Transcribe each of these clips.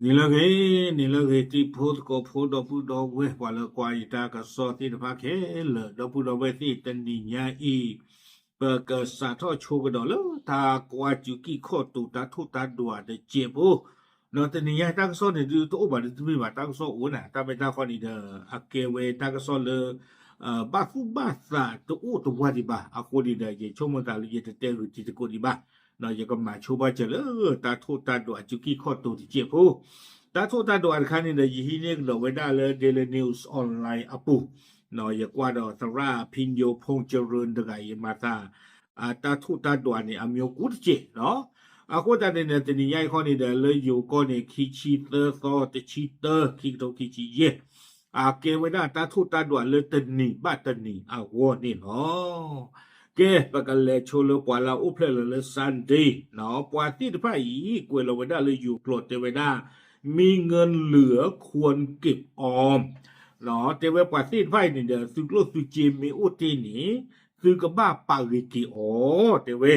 你那个地铺个铺到不到位，完了关于那个扫地的话，开了，到不到位地等你年一，那个沙套出个到了，他挂就给靠度他吐他多的节目，那等你年那个扫的就多把的这边把那个扫完了，他们那块你的阿给为那个扫了。巴夫巴萨都都话的吧，阿国里的也全部打了也得带入这个的吧。那一个马球吧，这了，打拖打多就给靠多的节目。打拖打多看你的以前的为大了 Daily News Online 阿布，那也挂到สระพินโยพงษ์เจริญ的个也马萨打拖打多呢，阿没有古的节，喏。อากูแต่เนี่ยแต่นี่ยายคนนี้เดเลยอยู่ก็เนี่ยคิดชีเตอร์ซอแต่ชีเตอร์คิดตัวคิดชีเย่เกไว้ได้ตาทุตาด่วนเลยตันนี่บ้าตันนี่วัวนี่เนาะเกปะกันเลยโชว์เลยปวาลาอุเพลเลยซันดีเนาะปวาที่ที่พ่ายกวยเราไว้ได้เลยอยู่โปรดเตไว้ได้มีเงินเหลือควรเก็บออมเนาะเตไว้ปวาที่ที่พ่ายนี่เดซื้อโลซื้อจีมีอุตีนี่ซื้อกับบ้าปาริกิเตไว้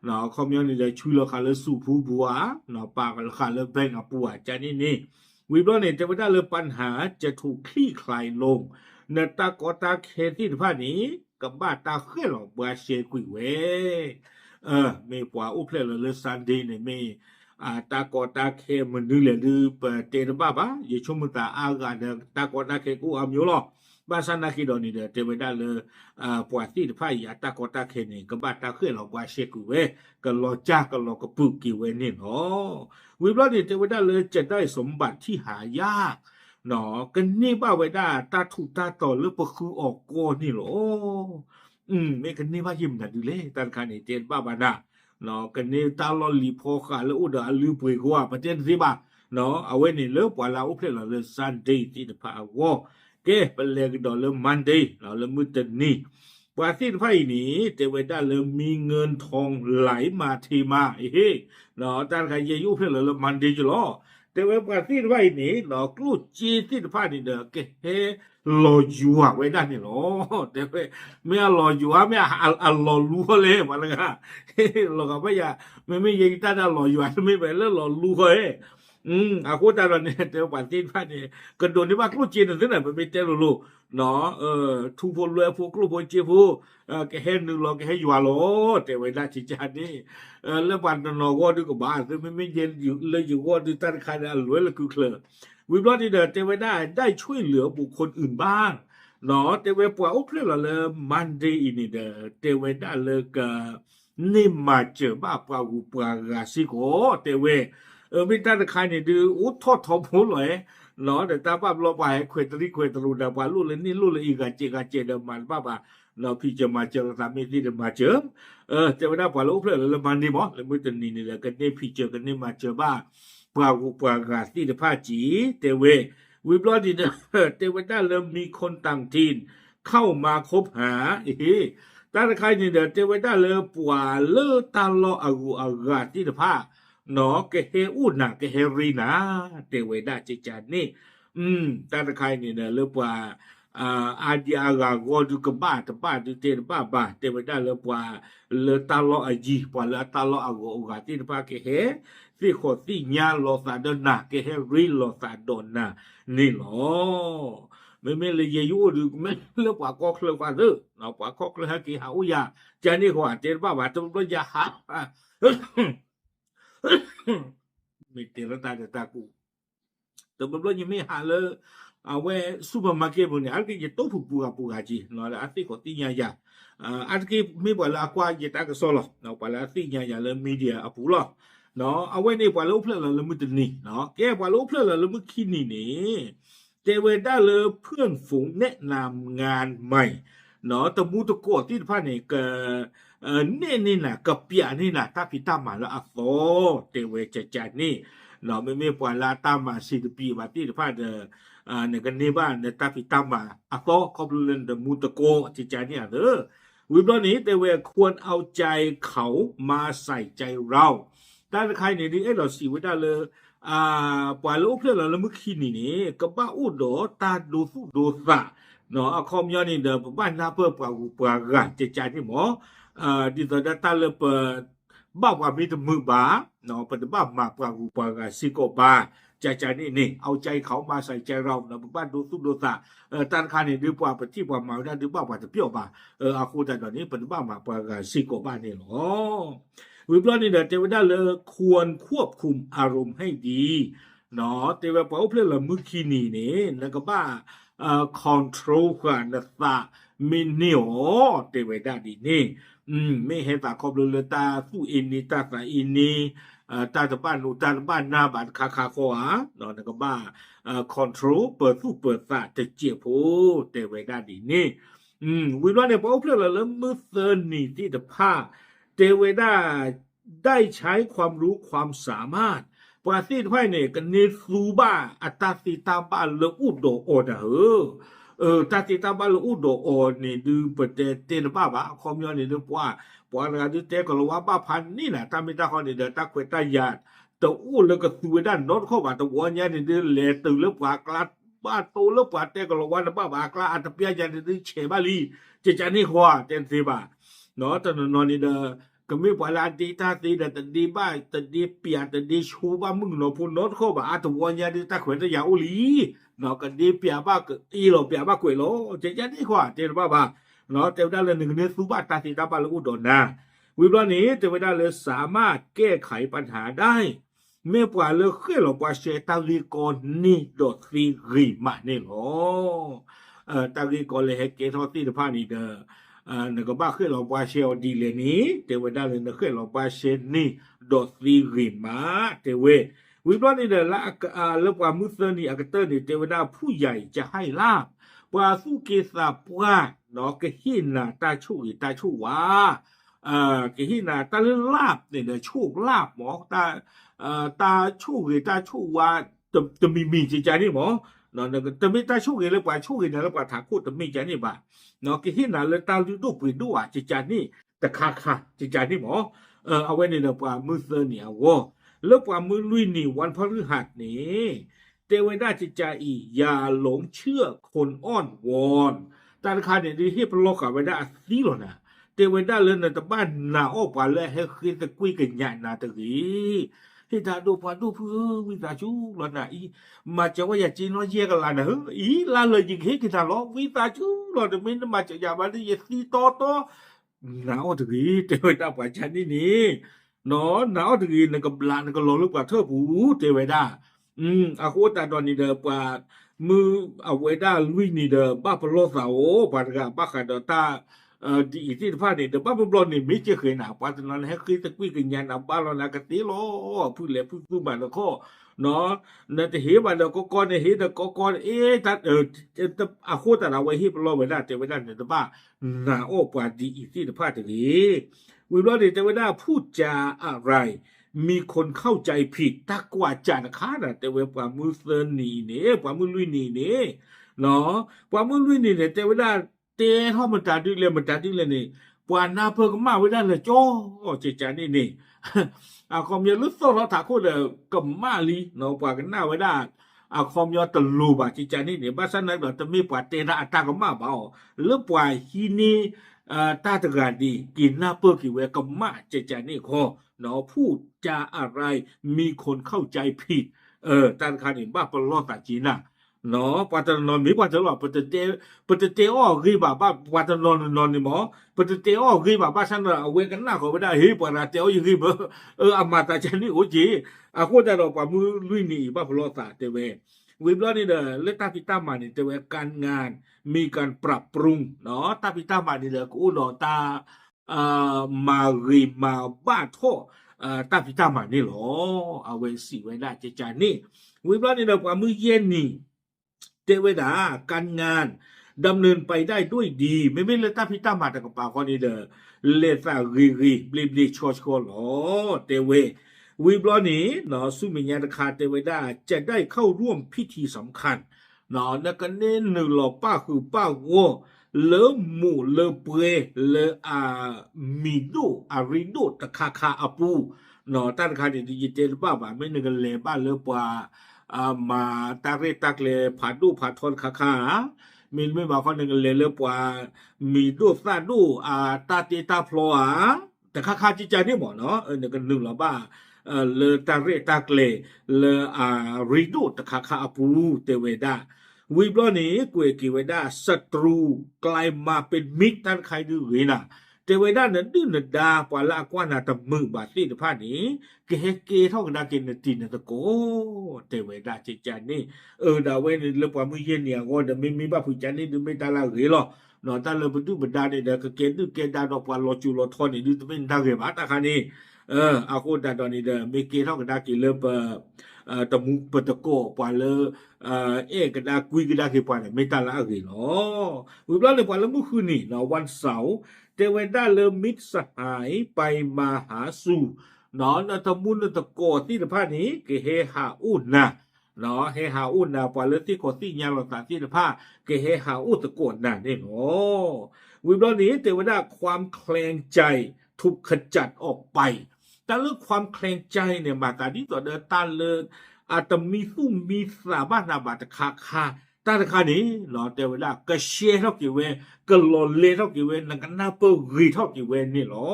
เนาะเขามีนี่เดช่วยเราขาเลยสู่ผู้บัวเนาะปากเราขาเลยแบ่งปัวจานี่วิบลเนี่ยจะไม่ได้เลยปัญหาจะถูกคลี่คลายลงเนตากอตาเคที่ผ่านนี้กับบ้าตาเคลื่อนหลอกบาเชกุยเวไม่ปว่าอุเพลเลยซันดีเนี่ยไม่ตากอตาเคมันนึกเลยดูเปิดเตนบ้าบ้าอย่าชมตาอากาศตากอตาเคกูอามิวหรอบ้านสันนักขีดอนี่เด้อเทวดาเลยปวดที่พายตากอตาเคนี่กับบ้าตาเคลื่อนหลอกบาเชกุยเวก็รอจ้าก็รอกระปุกกิเวนี่เนาะวิบลเนี่ยเทวดาเลยจะได้สมบัติที่หายากเนาะกันนี่บ้าไว้ได้ตาถูกตาต่อหรือปะคือออกโกนี่หรอไม่กันนี่บ้ายิ้มนะดูเลยตานคันนี่เจนบ้าบานาเนาะกันนี่ตาลอลีพอขาแล้วอุดาลือปุยกว่าประเทศสิบ้าเนาะเอาไว้นี่เลิกปว่าเราอุเพลเราเลยซันเดย์ที่จะพาวอเก้เป็นเลกดอลเลมันเดย์เราเลยมือตันนี่ปว่าสิ้นไฟนี้เทวดาเลยมีเงินทองไหลมาเทมาเฮ้เนาะตานคันเยยุเพลเราเลยมันเดย์จุลอแต่ว่าปว่าสิ้นไฟนี้เนาะกลูจีสิ้นผ้านี่เด้อเก้เฮรออยู่ไว้ได้นี่เนาะแต่ว่าไม่รออยู่ไม่รอรู้เลยมาเลยฮะเราก็ไม่อยากไม่ยังตาได้รออยู่ไม่ไปแล้วรอรู้เลยaku tahu ni tu pasti ni kedua ni mak lu cina tu nak berbicara dulu no tu pun lu pun lu pun cipu ke hen lu ke hen jual lo te weda cica ni lepas no gua tu ke bahas tuไม่เย็นอยู่เลยอยู่ว่าดูตันคันอร่อยเลยคือเคลวิบลอที่เดินเทวดาได้ช่วยเหลือบุคคลอื่นบ้างเนาะเทวดาอุปเลเลยมันดีนี่เด้อเทวดาเลยก็นี่มาเจอบ้าปากูปากาสิโกเทวดาไม่ได้ใครเนี่ยดูอุทธทอมหัวเลยเนาะแต่ตาป้าเราไปเควตรีเควตรูดาป้าลู่เลยนี่ลู่เลยอีกกันเจเดมันป้าเราพี่จะมาเจอสามีที่จะมาเจอจะไม่ได้ป้าลูกเพื่อนเลยมันดีมั้งเลยไม่ตันนี่นี่แหละกันนี่พี่เจอกันนี่มาเจอบ้าป้ากูป้ากาที่จะพาจีเตเววิบลอดีเนี่ยเตเวด้าเริ่มมีคนต่างถิ่นเข้ามาคบหาตาใครเนี่ยเตเวด้าเริ่มปัวเลือตาลออากูอากาที่จะพาเนาะแกเฮอุนะแกเฮรีนะเตเวดาจิจานี่ตาตะไคนี่นะเลือว่าอาดีอากากอดูกบ้าตะบ้าดูเตบ้าเตเวดาเลือว่าเลตาลออาจีปะเลตาลออากอกาที่บ้าแกเฮสิโคสิญาลอซาดนะแกเฮรีลอซาดนะนี่หรอไม่เลยยูดูไม่เลือกว่าก็เคลือว่าเด้อเนาะว่าก็เคลือหากี่หาอุยาจานี่กว่าเตบ้าว่าต้องยาหาไม่เตระตาเดตากูแต่บางทียังไม่หาเลยเอาไว้ซูเปอร์มาร์เก็ตพวกนี้อันนี้จะต้องปูกาจีเนาะแล้วอันที่ก็ตีญาอันที่ไม่บอกแล้วกว่าจะตากระสอบเนาะไปแล้วตีญาเลยมีเดียปูหรอเนาะเอาไว้ในปลาลูกเพลแล้วเราไม่ตื่นนี่เนาะแกปลาลูกเพลแล้วเราไม่คิดนี่เจเวด้าเลยเพื่อนฝูงแนะนำงานใหม่เนาะแต่มูตะโกที่ผ่านนี่ก็นี่นะกับเปียนี่นะถ้าพี่ตามมาแล้วโตเตเวจะนี่เนาะไม่ปล่อยลาตามมา10 ปีมาที่ผ่านในกันนี่บ้านในถ้าพี่ตามมาโตเขาเล่นเดมูตะโกจะเนี่ยเด้อวิบลนี้เตเวควรเอาใจเขามาใส่ใจเราถ้าใครเนี่ยดิเราสีไว้ได้เลยปล่อยลูกเพื่อนเราเมื่อกี้นี่กับบ้าอุดตาดูสุดูสะเนาะคอมยอนี่เดิมบ้านนาเพื่อปลากระจะใจที่หมอdi data le pe ba wa mi de mu ba no pe de ba ma pa ku pa ga si ko ba ใจนี่เอาใจเขามาใส่ใจเรานะบ้านดูซุปดูซาตันคานี่ดีกว่าปฏิบัติมาได้ดีกว่าจะเปรี้ยวบ่าอาคูแต่ตอนนี้เป็นบ้ามาปะสิโกบ้านนี่หรอวิบลอนี่เดเทวดาเลยควรควบคุมอารมณ์ให้ดีเนาะเทวดาเอาเพลละมุขีนี่นี่แล้วก็บ้าcontrol กันนะซะมินิโอเทวดาดีนี่ไม่เห็นตาครบเลยตาสู้อินนี่ตาสาอินนี่ตาตะบ้านนูตาตะบ้านหน้าบ้านคาโคอาเนาะแล้วก็บ้าcontrol เปิดสู้เปิดซะจะเจียบโหเทวดาดีนี่วิบลอเนี่ยเอาเพลละมือเซนนี่ที่ตะผ้าเทวดาได้ใช้ความรู้ความสามารถปราศีไพ่เนี่ยกันเนซูบ้าอัตตาสิตาบ้าเลอุดโดโอนะตาสิตาบ้าเลอุดโดโอเนี่ยดูเปิดเตนบ้าบ้าคอมยอนเนี่ยดูปัวอะไรดูเตก็รู้ว่าบ้าพันนี่แหละตาไม่ตาคนเนี่ยเดินตาเควตายาดแต่อู้แล้วก็ตัวด้านโน้ตเข้ามาแต่วัวเนี่ยเนี่ยเลตื่นเลือกว่ากลาดบ้าโตเลือกว่าเตก็รู้ว่าบ้าบ้ากลาอัตเปียยันเนี่ยเฉบาลีเจจานี่ขวาเตนซีบ้าเนาะตอนนอนนี่เด้อก็มีเวลาดีท่าดีแต่ดีบ้าแต่ดีเปียแต่ดีชูบ้ามึงเนาะพูดโน้ตเข้ามาอัตวันยาดีตาเขวนตะยาอุลีเนาะก็ดีเปียบ้าก็อีโลเปียบ้ากวยโลเจจานี่ขวาเจนบ้าเนาะเจ้าได้เลยหนึ่งเนี่ยซูบ้าตาสีตาบ้าแล้วอุดรนะวิบลานี้เจ้าได้เลยสามารถแก้ไขปัญหาได้เมื่อปว่าเลยเคยหลอกว่าเชตาลีกอนนี่ดอทซีรีมาเนี่ยหรอตาลีกอนเลยให้เกทอตี้ผ้านี่เด้อนึกว่าเคยหลอกว่าเชลดีเลยนี้เจ้าได้เลยนึกเคยหลอกว่าเชนี่ดอทซีรีมาเจ้าวิบลานี้เด้อละแล้วว่ามุสลิมอักเตอร์นี่เจ้าได้ผู้ใหญ่จะให้ลาบว่าสู้เกษาปว่าเนาะก็หินน่ะตาชูว่าก็หินน่ะตาลาบเนี่ยโชคลาบหมอตาชูว่าจะมีใจนี่หมอเนาะจะมีตาชูเลยกว่าชูเนี่ยแล้วกว่าถาคูตมีใจนี่บ่าเนาะก็หินน่ะเลยตาดูไปดูอ่ะใจนี่แต่ค่ะใจนี่หมอเอาไว้ในแล้วกว่ามือเซเนี่ยว่าแล้วกว่ามือลุยนี่วันพฤหัสนี่เทวดาจิตใจอย่าหลงเชื่อคนอ้อนวอนตาคาเนี่ยที่พระโลกาเวดาสีหรอนะเทวดาเลยนะแต่บ้านนาออกไปแล้วให้คืนตะกุยกันใหญ่นาตะกีที่ตาดูพาดูเพื่อวิตาชูหรอนะมาจะว่าอย่าจีนว่าเยี่ยกันละนะลาเลยยิงเฮกิตาล้อวิตาชูหรอนะไม่ได้มาจะอย่ามาได้ยิ่งสีโตหนาวตะกีเทวดาป่าชันนี่เนาะหนาวตะกีนั่นก็บลานก็ลงลึกกว่าเธอผู้เทวดาอาโคตาดอนนี่เดอปามือเอาไว้ได้ลุยนี่เดอบ้าพโลสาวปากาบ้าขัดตาดีที่ฟ้านี่เดอบ้าพบลอนนี่ไม่เจอเคยหนาปาตนนั้นให้คือตะกุยกันยันเอาบ้าลอนากติโลพูดเลยพูดมาแล้วก็เนาะนั่นจะเห็นมาแล้วก็ก่อนเห็นแล้วก็ก่อนทัดอาโคตาเราไว้ให้พโลไว้ได้เจอไว้ได้เนี่ยบ้าหนาโอ้ปาดีที่ฟ้าตะกี้วิโรจน์เจอไว้ได้พูดจาอะไรมีคนเข้าใจผิดตักกว่าจานค้าน่ะแต่เวลามือเซนนี่เนี่ยปามือลุยนี่เนี่ยเนาะปามือลุยนี่เนี่ยแต่เวลาเตะท่อมันตาดึกเลยนี่ปาหน้าเพิ่งมาไว้ได้เลยจ้อเจจานี่คอมยาลุสโซเราถาโคเดกับมาลีเนาะปากันหน้าไว้ได้คอมยาตลูบะเจจานี่เนี่ยบ้านนั้นเราจะมีปาเตระตากับมาเบาหรือปาฮีนี่ตาตะการดีกินหน้าเปิ้ลกี่เวกับมาเจจานี่คอเนาะพูดจาอะไรมีคนเข้าใจผิดตันคานิบ้าปลอตาจีน่ะเนาะปัตตนนมีปัตตลอปัตเตอ้อกีบ้าปัตตนนนี่หมอปัตเตอ้อกีบ้าฉันเอาเวกันหน้าเขาไม่ได้เฮ้ยปัตเตอ้อกีบ้าอามาตาจันนี่โอจีอาโคจะเราปามือลุยนี่บ้าปลอตาเตเววิบลอนี่เด้อเลตาพิตามานี่เตเวการงานมีการปรับปรุงเนาะตาพิตามานี่เด้อกูเนาะตามารีมาบ้าโทตาพิตามานี่หรอเอาไว้สิไว้ได้เจจานี่วิบลานี่เราความมือเย็นนี่เทวดาการงานดำเนินไปได้ด้วยดีไม่เลยตาพิตามาแต่กับปากคนนี้เด้อเลสารีบลีชอหรอเตเววิบลานี่เนาะสุมิญญาคาเทวดาจะได้เข้าร่วมพิธีสำคัญเนาะแล้วก็เน้นหนึ่งหล่อป้าคือป้าวัวเลหมูเลเปเลมีดูอาริดูตะคาอปูเนาะตั้งคันดิจิเตลบ้าไม่นึกเลบ้าเลปว่ามาตาเรตักเลผาดูผาทอนคามีไม่บอกคนหนึ่งเลปว่ามีดูซาดูตาติตาพลอแต่คาจิจานี่หมอเนาะนึกกันหนึ่งหรอบ้า เลอตาเรตากเลเลอริโดตะคาคาปูเตเวดาวิบลอนี้กวยกิเวดาศัตรูกลายมาเป็นมิตรท่านใครดูเวนะเตเวดานั้นดื้อนดาปวาละกว่านาตมือบาติผ้านี้เกเกเท่ากันดาเกนตินตะโกเตเวดาจิจานี่ดาเวนี่เลปวามือเย็นเนี่ยก็เดไม่บ้าผู้จันนี่ดูไม่ตาละเหรอเนาะตาเลบดูบดาเนี่ยเดกเกดูเกดาดอกปวาโลจูโลทอนนี่ดูไม่ตาเหรอตาคันนี่อากูดาดอนี่เดไม่เกเท่ากันดาเกเลปตะมุปตะโกปวาเลกันดากุยกันดาเกปวาเนี่ยไม่ตาละเหรอวิบลาเนี่ยปวาเลมุคืนนี่เนาะวันเสาร์เทวดาเริ่มมิตรสหายไปมาหาสู่เนาะนตมุนตะโกที่ตะพานี้เกเฮหาอุนนะเนาะเฮหาอุนนะปวาเลที่โคที่ยาลตาที่ตะพาเกเฮหาอุตะโกนั่นเองโอ้วิบลานี้เทวดาความแคลงใจถูกขจัดออกไปแต่เรื่องความแคลงใจเนี่ยมาการที่ต่อเดินต้านเลยอาจจะมีสู้มีสามารถนาบาตคาตาคานี้เนาะเทวดาก็เชื่อเท่ากี่เวก็หล่อเล่เท่ากี่เวนั่นก็น่าเปิดรีเท่ากี่เวนี่หรอ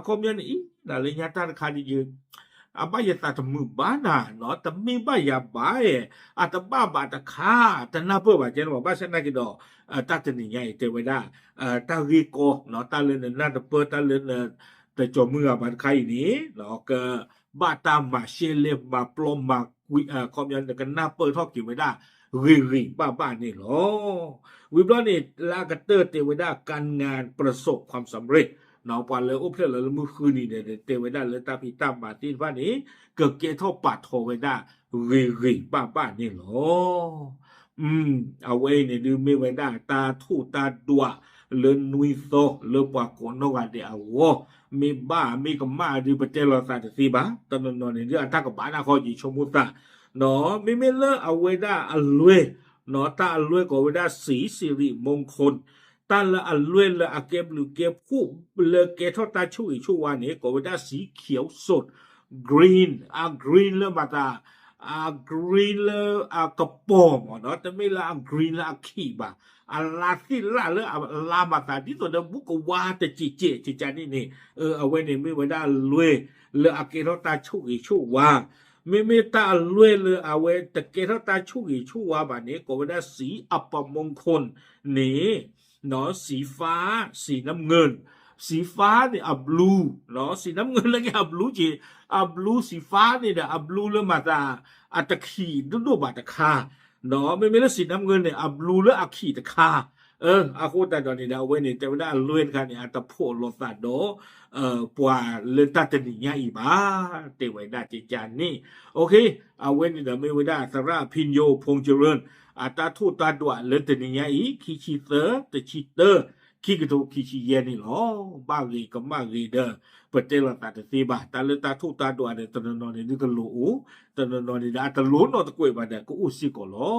คอมยันอีน่าเลยญาตาคาดียืนบายตาตมือบ้านาเนาะแต่ไม่บ้ายาบ้าแต่บ้าบาตคาแต่น่าเปิดว่าเจนว่าบ้าเส้นนักดอตาจะนี่ไงเทวดาตารีโกเนาะตาเล่นน่าจะเปิดตาเล่นแต่จอมือบันใครนี้เนาะก็บ้าตามมาเชลเลมาปลอมมาคุยคอมยันกันน่าเปิดเท่ากี่เวดารีบ้านี่หรอวิบลอนี่ลากเตอร์เทวดาการงานประสบความสำเร็จเนาะปานเลยอุปเทเลยมือคืนนี่เนี่ยเทวดาเลยตาพิตามมาที่ว่านี้เกิดเกท่อปัดโทเวดารีบ้านี่หรอเอาไว้เนี่ยดูไม่เวดาตาทูตาดัวเลนุยโซเลปากคนนกอะไรเอาวะมีบ้ามีก็มาดูประเทศเราสัตว์สีบ้าตอนนั้นเนี่ยเรื่องถ้ากับบ้านเราเขาจีชมุตาเนาะไม่เลิกเอาไว้ได้อัลเวเนาะตาอัลเวก็ไว้ได้สีสิริมงคลตาละอัลเวละอาเก็บหรือเก็บคู่เลเกทอตาช่วยช่ววันนี้ก็ไว้ได้สีเขียวสดกรีนกรีนเลยมาตากรีนเลยกระป๋องเนาะแต่ไม่ละกรีนละขี้บ่าลาสิละเลยลามาตาที่ตัวเดิมบุกว่าแต่จิจานี่เอาไว้เนี่ยไม่ไว้ได้รวยเลยอาเกทอตาช่วยช่วว่าไม่ตาลวยเลยเอาไว้แต่เกทตาช่วยช่วยแบบนี้ก็ว่าได้สีอัปมงคลนี่เนาะสีฟ้าสีน้ำเงินสีฟ้าเนี่ยอับลูเนาะสีน้ำเงินแล้วก็อับลูจีอับลูสีฟ้าเนี่ยอับลูแล้วมาตาอัตขีดูบาตะคาเนาะไม่แล้วสีน้ำเงินเนี่ยอับลูแล้วอักขีตะคาอาโคตาตอนนี้เอาไว้เนี่ยแต่ว่าได้ลวยกันเนี่ยอัตโพลตาโดปว่าเลนตาตนิยาอีบ้าเตไว้ได้จิจานนี่โอเคเอาเว้นนี่เดี๋ยวไม่ไว้ได้สระพินโยพงเจริญตาทูตาดัวเลนตนิยาอีคิชิเตอร์ตชิเตอร์คิกโตคิชิเยนี่หรอบ้ารีก็บ้ารีเด้อประเทศเราตาตีบ้าตาเลตาทูตาดัวเนี่ยตอนนอนนี่ก็รู้ตอนนอนนี่ตะลุ้นนอตะกวยบ้าเด้อก็อุสิก็หรอ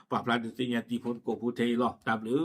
ป่าพลาดสิญญาติพลโกพุเทหรอตามหรือ